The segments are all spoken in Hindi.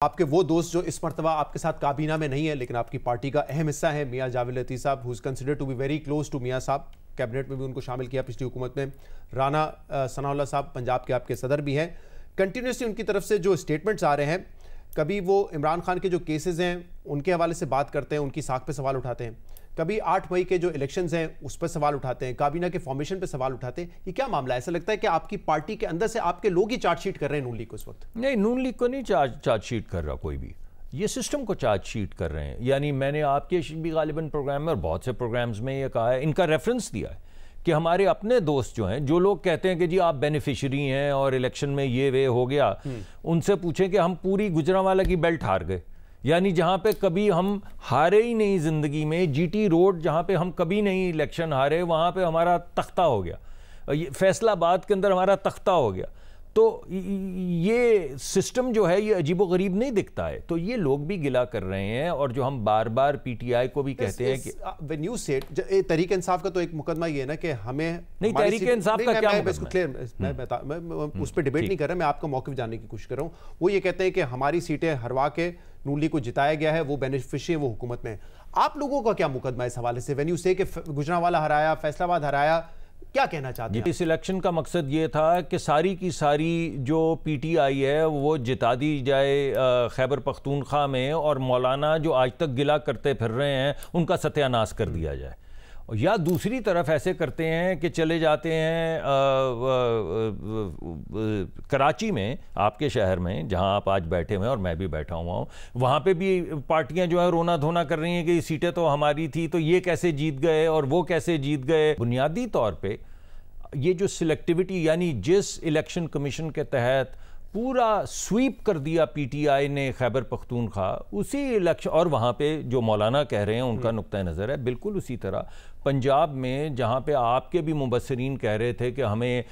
आपके वो दोस्त जो इस मरतबा आपके साथ काबीना में नहीं है लेकिन आपकी पार्टी का अहम हिस्सा है, मियां जावेद लतीफ़ साहब, who is considered to be very close to मियां साहब, कैबिनेट में भी उनको शामिल किया पिछली हुकूमत में। राना सनाउल्लाह साहब पंजाब के आपके सदर भी हैं। कंटिन्यूसली उनकी तरफ से जो स्टेटमेंट्स आ रहे हैं, कभी वो इमरान खान के जो केसेस हैं उनके हवाले से बात करते हैं, उनकी साख पे सवाल उठाते हैं, कभी 8 मई के जो इलेक्शंस हैं उस पर सवाल उठाते हैं, काबीना के फॉर्मेशन पे सवाल उठाते हैं। ये क्या मामला है? ऐसा लगता है कि आपकी पार्टी के अंदर से आपके लोग ही चार्जशीट कर रहे हैं नून लीग को इस वक्त। नहीं, नून लीग को नहीं चार्जशीट कर रहा कोई भी, ये सिस्टम को चार्जशीट कर रहे हैं। यानी मैंने आपके भी गालिबन प्रोग्राम में और बहुत से प्रोग्राम्स में ये कहा है, इनका रेफरेंस दिया है कि हमारे अपने दोस्त जो हैं, जो लोग कहते हैं कि जी आप बेनिफिशरी हैं और इलेक्शन में ये वे हो गया, उनसे पूछें कि हम पूरी गुजरांवाला की बेल्ट हार गए। यानी जहाँ पे कभी हम हारे ही नहीं ज़िंदगी में, जीटी रोड जहाँ पे हम कभी नहीं इलेक्शन हारे, वहाँ पे हमारा तख्ता हो गया। फैसलाबाद के अंदर हमारा तख्ता हो गया। तो ये सिस्टम जो है ये अजीबोगरीब नहीं दिखता है। तो ये लोग भी गिला कर रहे हैं और जो हम बार बार पीटीआई को भी कहते हैं कि व्हेन यू से तहरीक इंसाफ का तो एक मुकदमा ये है ना कि हमें नहीं, तहरीक इंसाफ का क्या मैं उस पर डिबेट नहीं कर रहा, मैं आपका मौक़िफ़ जानने की कोशिश कर रहा हूँ। वो ये कहते हैं कि हमारी सीटें हरवा के नून लीग को जिताया गया है, वो बेनिफिशियरी है, वो हुकूमत में। आप लोगों का क्या मुकदमा है इस हवाले से? व्हेन यू से कि गुजरांवाला हराया, फैसलाबाद हराया, क्या कहना चाहते हैं? इस इलेक्शन का मकसद ये था कि सारी की सारी जो पीटीआई है वो जिता दी जाए खैबर पख्तूनख्वा में, और मौलाना जो आज तक गिला करते फिर रहे हैं उनका सत्यानाश कर दिया जाए। या दूसरी तरफ ऐसे करते हैं कि चले जाते हैं कराची में, आपके शहर में जहां आप आज बैठे हुए हैं और मैं भी बैठा हुआ हूं, वहां पे भी पार्टियां जो है रोना धोना कर रही हैं कि सीटें तो हमारी थी, तो ये कैसे जीत गए और वो कैसे जीत गए। बुनियादी तौर पे ये जो सिलेक्टिविटी, यानी जिस इलेक्शन कमीशन के तहत पूरा स्वीप कर दिया पीटीआई ने खैबर पख्तूनख्वा, उसी इलेक्शन, और वहाँ पे जो मौलाना कह रहे हैं उनका नुक्ता नज़र है बिल्कुल उसी तरह पंजाब में, जहाँ पे आपके भी मुबस्सिरीन कह रहे थे कि हमें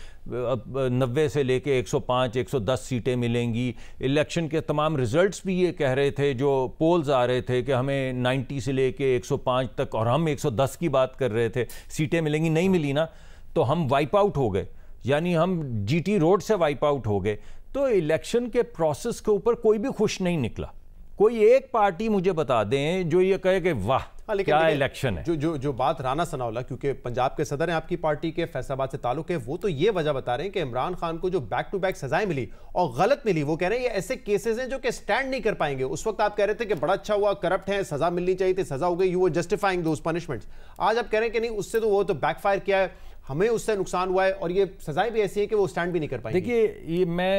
90 से लेके 105 110 सीटें मिलेंगी। इलेक्शन के तमाम रिजल्ट्स भी ये कह रहे थे, जो पोल्स आ रहे थे कि हमें 90 से लेके 105 तक, और हम 110 की बात कर रहे थे, सीटें मिलेंगी। नहीं मिली ना, तो हम वाइप आउट हो गए, यानी हम जीटी रोड से वाइप आउट हो गए। तो इलेक्शन के प्रोसेस के ऊपर कोई भी खुश नहीं निकला। कोई एक पार्टी मुझे बता दें जो ये कहे कि वाह क्या इलेक्शन है। जो बात राना सनाउल्लाह, क्योंकि पंजाब के सदर हैं आपकी पार्टी के, फैसलाबाद से ताल्लुक है, वो तो ये वजह बता रहे हैं कि इमरान खान को जो बैक टू बैक सजाएं मिली और गलत मिली, वो कह रहे हैं ये ऐसे केसेस हैं जो कि स्टैंड नहीं कर पाएंगे। उस वक्त आप कह रहे थे कि बड़ा अच्छा हुआ, करप्ट है, सजा मिलनी चाहिए थी, सजा हो गई, you were justifying those punishments. आज आप कह रहे हैं कि नहीं, उससे तो वो तो बैकफायर किया है, हमें उससे नुकसान हुआ है, और ये सजाएं भी ऐसी हैं कि वो स्टैंड भी नहीं कर पाएंगे। देखिए, ये मैं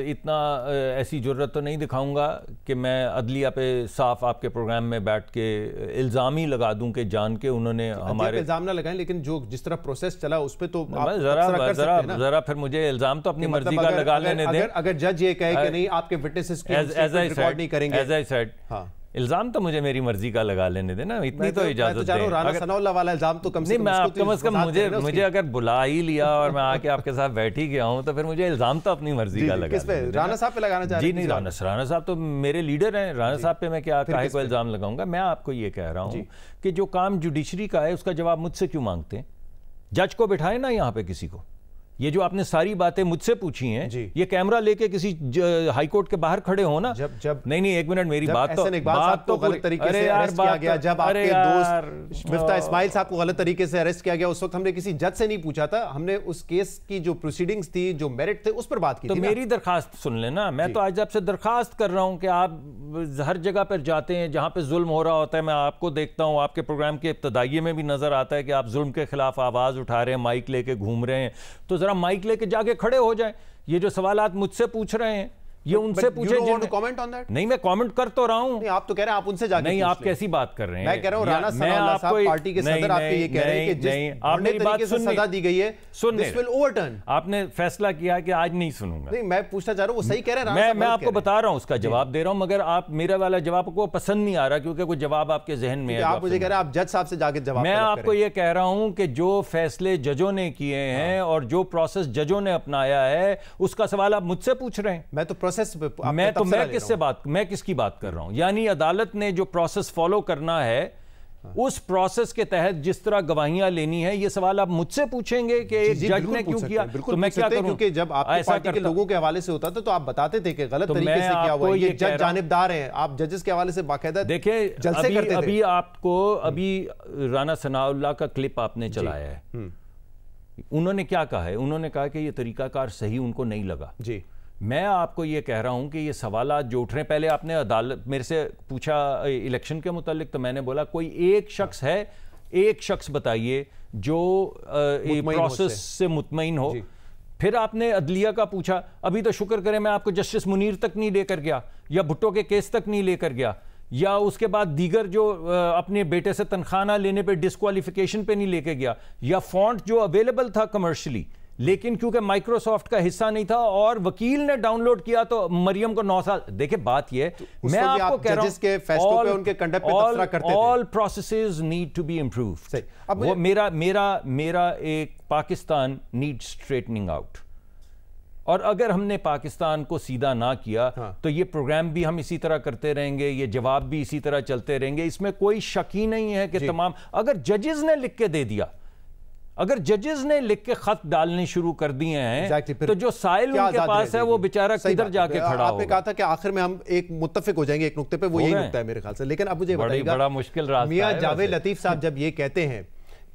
इतना ऐसी ज़रूरत तो नहीं दिखाऊंगा कि मैं अदलिया पे साफ आपके प्रोग्राम में बैठ के इल्ज़ाम ही लगा दूं कि जान के उन्होंने हमारे इल्ज़ाम ना लगाएं, लेकिन जो जिस तरह प्रोसेस चला उस पर तो जरा फिर मुझे इल्ज़ाम तो अपनी मर्जी का लगा लेने दें। अगर जज ये कहे कि नहीं आपके विटनेसेस रिकॉर्ड नहीं करेंगे, एज आई सेड, इल्जाम तो मुझे मेरी मर्जी का लगा लेने देना, इतनी तो इजाजत दें। राना सनाउल्लाह वाला इल्जाम तो कम से कम मुझे अगर बुला ही लिया और मैं आके आपके साथ बैठ ही गया हूं, तो फिर मुझे इल्जाम तो अपनी मर्जी का लगा। किस पे? राना साहब पे लगाना चाह रहे हैं? जी नहीं, राना साहब तो मेरे लीडर हैं, राना साहब पे मैं क्या काहे को इल्जाम लगाऊंगा। मैं आपको ये कह रहा हूँ कि जो काम जुडिशरी का है उसका जवाब मुझसे क्यों मांगते हैं? जज को बिठाए ना यहाँ पे किसी को। ये जो आपने सारी बातें मुझसे पूछी हैं, ये कैमरा लेके किसी हाई कोर्ट के बाहर खड़े हो ना। जब नहीं, एक मिनट, मेरी बात तो गलत तरीके से अरेस्ट किया गया, जब आपके दोस्त मिफ्ता इस्माइल साहब को गलत तरीके से अरेस्ट किया गया, उस वक्त हमने किसी जज से नहीं पूछा था, हमने उस केस की जो प्रोसीडिंग्स थी, जो मेरिट थे, उस पर बात की। तो मेरी दरखास्त सुन लेना। मैं तो आज आपसे दरखास्त कर रहा हूं कि आप हर जगह पर जाते हैं जहां पे जुल्म हो रहा होता है, मैं आपको देखता हूं, आपके प्रोग्राम के इब्तदाइये में भी नजर आता है कि आप जुल्म के खिलाफ आवाज उठा रहे हैं, माइक लेके घूम रहे हैं। तो माइक लेके जाके खड़े हो जाएं। ये जो सवालात मुझसे पूछ रहे हैं ये उनसे पूछे। Comment on that? नहीं, मैं कमेंट कर तो रहा हूं। आप तो कह रहे हैं आप उनसे जाके नहीं, आप कैसी बात कर रहे हैं? मैं कह रहा हूं राना सनाउल्लाह साहब पार्टी के सदर आपके ये कह रहे हैं कि जिस आपने बात सुन सजा दी गई है, दिस विल ओवरटर्न। आपने फैसला किया कि आज नहीं सुनूंगा। नहीं, मैं पूछना चाह रहा हूं, वो सही कह रहे हैं। मैं आपको बता रहा हूं, उसका जवाब दे रहा हूं, मगर आप मेरा वाला जवाब को पसंद नहीं आ रहा क्योंकि कोई जवाब आपके जहन में है। आप मुझे कह रहे हैं आप जज साहब से जाके जवाब। मैं आपको ये कह रहा हूं कि जो फैसले जजों ने किए हैं और जो प्रोसेस जजों ने अपनाया है, उसका सवाल आप मुझसे पूछ रहे हैं। मैं तो प्रोसेस मैं किसकी बात कर रहा हूं? यानी अदालत ने जो प्रोसेस फॉलो करना है, उस प्रोसेस के तहत जिस तरह गवाहियां लेनी है, ये सवाल आप मुझसे पूछेंगे कि एक जज ने क्यों किया, तो मैं क्या करूं? क्योंकि जब आपकी पार्टी के लोगों के हवाले से होता था तो आप बताते थे कि गलत तरीके से क्या हुआ, ये जज जानिबदार हैं, आप जजेस के हवाले से बाकायदा देखिए। अभी आपको राना सनाउल्लाह का क्लिप आपने चलाया है, उन्होंने क्या कहा है? उन्होंने कहा कि ये तरीकाकार सही उनको नहीं लगा जी। मैं आपको ये कह रहा हूं कि ये सवाल जो उठ रहे हैं, पहले आपने अदालत मेरे से पूछा इलेक्शन के मुतालिक, तो मैंने बोला कोई एक शख्स है, एक शख्स बताइए जो प्रोसेस से मुतमईन हो। फिर आपने अदलिया का पूछा, अभी तो शुक्र करें मैं आपको जस्टिस मुनीर तक नहीं लेकर गया, या भुट्टो के केस तक नहीं लेकर गया, या उसके बाद दीगर जो अपने बेटे से तनख्वाह ना लेने पे डिस्क्वालिफिकेशन पे नहीं लेके गया, या फॉन्ट जो अवेलेबल था कमर्शियली, लेकिन क्योंकि माइक्रोसॉफ्ट का हिस्सा नहीं था और वकील ने डाउनलोड किया तो मरियम को 9 साल। देखिए बात ये मैं आपको कह रहा हूं, all processes need to be improved. वो मेरा एक पाकिस्तान नीड स्ट्रेटनिंग आउट, और अगर हमने पाकिस्तान को सीधा ना किया तो ये प्रोग्राम भी हम इसी तरह करते रहेंगे, ये जवाब भी इसी तरह चलते रहेंगे। इसमें कोई शक ही नहीं है कि तमाम, अगर जजेस ने लिख के दे दिया, अगर जजेस ने लिख के खत डालने शुरू कर दिए हैं तो जो साइल उनके पास है वो बेचारा किधर जाके खड़ा होगा। आपने कहा था कि आखिर में हम एक मुत्तफिक हो जाएंगे एक नुक्ते पे, वो यही नुक्ता है मेरे ख्याल से। लेकिन अब मुझे बताइएगा, बड़ा मुश्किल रास्ता है। मियां जावेद लतीफ साहब जब ये कहते हैं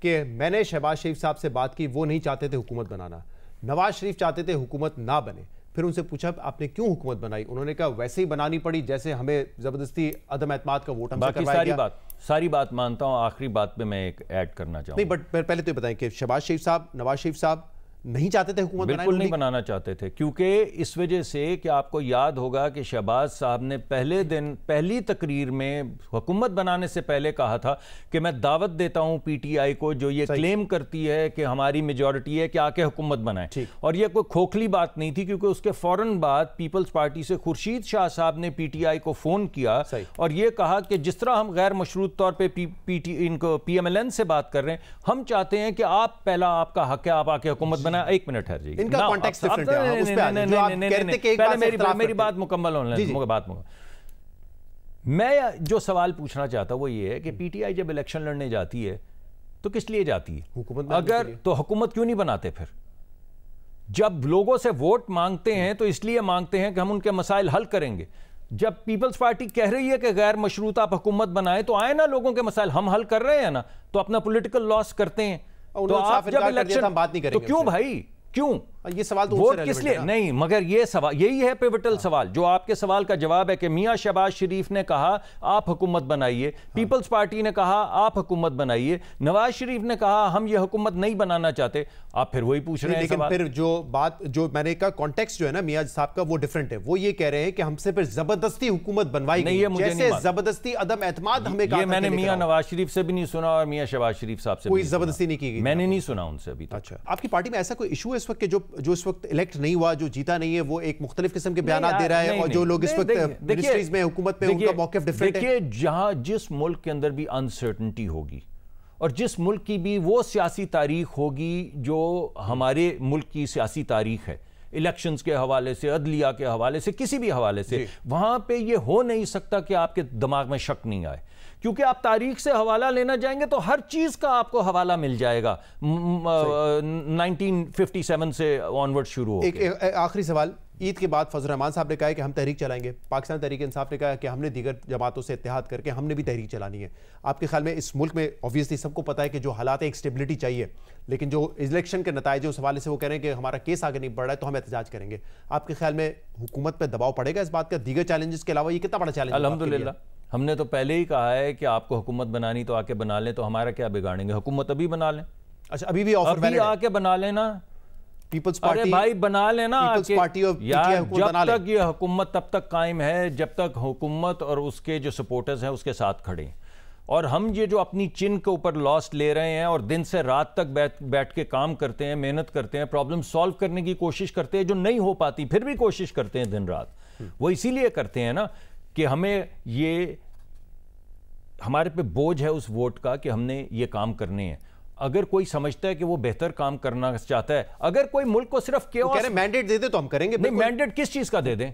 कि मैंने शहबाज शरीफ साहब से बात की, वो नहीं चाहते थे हुकूमत बनाना, नवाज शरीफ चाहते थे हुकूमत ना बने, फिर उनसे पूछा आपने क्यों हुकूमत बनाई, उन्होंने कहा वैसे ही बनानी पड़ी जैसे हमें जबरदस्ती अदम एतमाद का वोट हमसे करवाया गया। सारी बात मानता हूं, आखिरी बात पे मैं एक ऐड करना चाहूंगा। नहीं, बट पहले तो बताएं कि शहबाज शरीफ साहब, नवाज शरीफ साहब नहीं चाहते थे हुकूमत, बिल्कुल नहीं बनाना चाहते थे, क्योंकि इस वजह से कि आपको याद होगा कि शहबाज साहब ने पहले दिन पहली तकरीर में हुकूमत बनाने से पहले कहा था कि मैं दावत देता हूं पीटीआई को जो ये क्लेम करती है कि हमारी मेजॉरिटी है कि आके हुकूमत बनाए। और ये कोई खोखली बात नहीं थी, क्योंकि उसके फौरन बाद पीपल्स पार्टी से खुर्शीद शाह साहब ने पीटीआई को फोन किया और ये कहा कि जिस तरह हम गैर मशरूत तौर पर इनको PMLN से बात कर रहे हैं, हम चाहते हैं कि आप पहला आपका हक है, आप आके हुकूमत। एक मिनट है जी, इनका कॉन्टेक्स्ट डिफरेंट है, उस पे जो आप कहते कि एक पहले मेरी बात मुकम्मल होने, मैं जो सवाल पूछना चाहता हूं वो ये है कि पीटीआई जब इलेक्शन लड़ने जाती है तो किस लिए जाती है? हुकूमत। अगर तो हुकूमत क्यों नहीं बनाते? फिर जब लोगों से वोट मांगते हैं तो इसलिए मांगते हैं कि हम उनके मसाइल हल करेंगे। जब पीपल्स पार्टी कह रही है कि गैर मशरूत आप हुकूमत बनाए, तो आए ना लोगों के मसाइल हम हल कर रहे हैं ना, तो अपना पॉलिटिकल लॉस करते हैं। तो आप जब इलेक्शन, हम बात नहीं करेंगे, तो क्यों भाई, क्यों ये सवाल तो वोट किस लिए नहीं? मगर ये सवाल यही है पिवटल सवाल, जो आपके सवाल का जवाब है कि मियां शहबाज शरीफ ने कहा आप हुकूमत बनाइए, पीपल्स पार्टी ने कहा आप हुकूमत बनाइए, नवाज शरीफ ने कहा हम ये हुकूमत नहीं बनाना चाहते, आप फिर वही पूछ रहे हैं। लेकिन फिर जो बात जो मैंने कहा कॉन्टेक्स्ट जो है ना मियां साहब का वो डिफरेंट है। वो ये कह रहे हैं कि हमसे फिर जबरदस्ती हुकूमत बनवाई गई, जैसे जबरदस्ती अदम एतमाद हमें कहा। मैंने मियां नवाज शरीफ से भी नहीं सुना और मियां शहबाज शरीफ साहब से कोई जबरदस्ती नहीं की गई, मैंने नहीं सुना उनसे अभी तक। अच्छा, आपकी पार्टी में ऐसा कोई इशू है इस वक्त जो इस वक्त इलेक्ट नहीं हुआ, जो जीता नहीं है, वो एक मुख्तलिफ किस्म के बयान दे रहा है, और जो लोग इस वक्त मिनिस्ट्रीज में हुकूमत में उनका मौक़िफ़ डिफरेंट है। देखिए, जहां जिस मुल्क के अंदर भी अनसर्टनिटी होगी और जिस मुल्क की भी वो सियासी तारीख होगी जो हमारे मुल्क की सियासी तारीख है, इलेक्शंस के हवाले से, अदलिया के हवाले से, किसी भी हवाले से, वहां पे ये हो नहीं सकता कि आपके दिमाग में शक नहीं आए, क्योंकि आप तारीख से हवाला लेना जाएंगे तो हर चीज का आपको हवाला मिल जाएगा 1957 से ऑनवर्ड शुरू हो। एक आखिरी सवाल, ईद के बाद फजल रहमान साहब ने कहा है कि हम तहरीक चलाएंगे, पाकिस्तान तहरीक इंसाफ ने कहा कि हमने दीगर जमातों से इत्तेहाद करके हमने भी तहरीक चलानी है। आपके ख्याल में इस मुल्क में ऑब्वियसली सबको पता है कि जो हालात है एक स्टेबिलिटी चाहिए, लेकिन जो इलेक्शन के नताइज उस हवाले से वो कह रहे हैं कि हमारा केस आगे नहीं बढ़ रहा है तो हम एहतजाज करेंगे, आपके ख्याल में हुकूमत पर दबाव पड़ेगा इस बात का? दीगर चैलेंजेस के अलावा ये कितना बड़ा चैलेंज? अल्हम्दुलिल्लाह हमने तो पहले ही कहा है कि आपको हुकूमत बनानी तो आके बना लें, तो हमारा क्या बिगाड़ेंगे? हुकूमत अभी बना लें। अच्छा, अभी भी ऑफर अभी आके बना लेना, पीपल्स पार्टी, अरे भाई बना लेना, पार्टी और यार जब तक ये हुकूमत तब तक कायम है जब तक हुकूमत और उसके जो सपोर्टर्स हैं उसके साथ खड़े हैं। और हम ये जो अपनी चिन के ऊपर लॉस ले रहे हैं और दिन से रात तक बैठ के काम करते हैं, मेहनत करते हैं, प्रॉब्लम सॉल्व करने की कोशिश करते हैं, जो नहीं हो पाती फिर भी कोशिश करते हैं दिन रात, वो इसीलिए करते हैं ना कि हमें ये हमारे पे बोझ है उस वोट का कि हमने ये काम करने हैं। अगर कोई समझता है कि वो बेहतर काम करना चाहता है, अगर कोई मुल्क को सिर्फ मैंडेट दे दे तो हम करेंगे। नहीं, मैंडेट किस चीज का दे दें?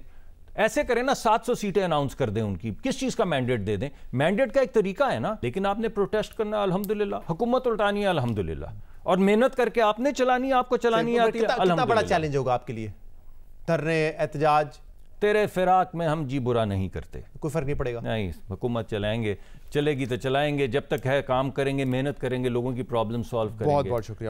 ऐसे करें ना, 700 सीटें अनाउंस कर दें उनकी, किस चीज का मैंडेट दे दें। मैंडेट का एक तरीका है ना, लेकिन आपने प्रोटेस्ट करना अल्हम्दुलिल्लाह, हुकूमत उल्टानी है अल्हम्दुलिल्लाह, और मेहनत करके आपने चलानी है, आपको चलानी आती है अल्हम्दुलिल्लाह। कितना बड़ा चैलेंज होगा आपके लिए, धरने, एहतजाज? तेरे फिराक में हम जी बुरा नहीं करते, कोई फर्क नहीं पड़ेगा। नहीं, हुकूमत चलाएंगे, चलेगी तो चलाएंगे, जब तक है काम करेंगे, मेहनत करेंगे, लोगों की प्रॉब्लम सॉल्व करेंगे। बहुत बहुत शुक्रिया।